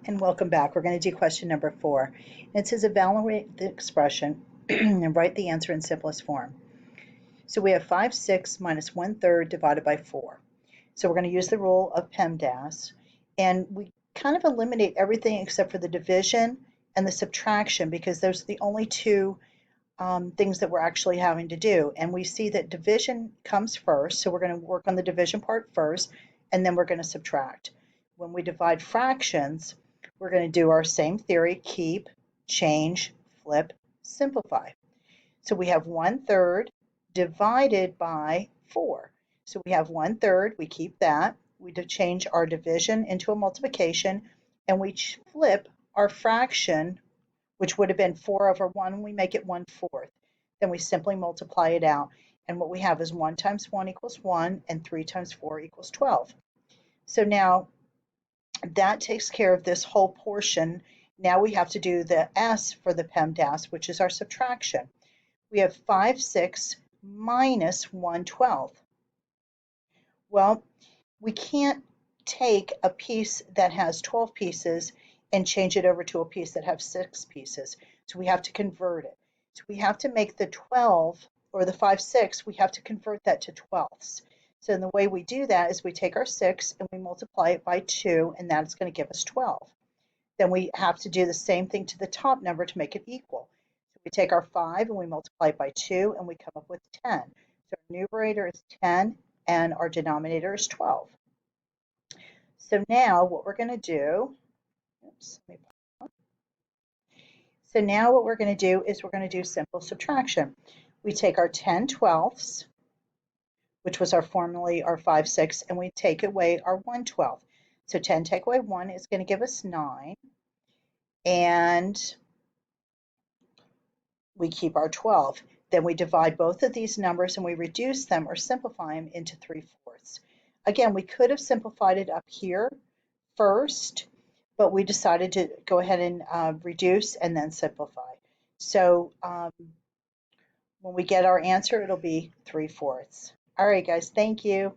And welcome back. We're going to do question number 4. It says evaluate the expression and write the answer in simplest form. So we have 5/6 minus 1/3 divided by 4. So we're going to use the rule of PEMDAS, and we kind of eliminate everything except for the division and the subtraction because those are the only two things that we're actually having to do. And we see that division comes first, so we're going to work on the division part first, and then we're going to subtract. When we divide fractions, we're going to do our same theory: keep, change, flip, simplify. So we have 1/3 divided by 4. So we have 1/3, we keep that. We change our division into a multiplication, and we flip our fraction, which would have been 4/1, we make it 1/4. Then we simply multiply it out. And what we have is 1 times 1 equals 1, and 3 times 4 equals 12. So now that takes care of this whole portion. Now we have to do the S for the PEMDAS, which is our subtraction. We have 5/6 minus 1/12. Well, we can't take a piece that has 12 pieces and change it over to a piece that has 6 pieces. So we have to convert it. So we have to make the 12, or the 5/6, we have to convert that to 12ths. So the way we do that is we take our 6 and we multiply it by 2, and that's going to give us 12. Then we have to do the same thing to the top number to make it equal. So we take our 5 and we multiply it by 2, and we come up with 10. So our numerator is 10 and our denominator is 12. So now what we're going to do, so now what we're going to do is we're going to do simple subtraction. We take our 10/12ths, which was formerly our 5/6, and we take away our 1/12. So 10 take away 1 is going to give us 9, and we keep our 12. Then we divide both of these numbers and we reduce them or simplify them into 3/4. Again, we could have simplified it up here first, but we decided to go ahead and reduce and then simplify. So when we get our answer, it'll be 3/4. All right, guys, thank you.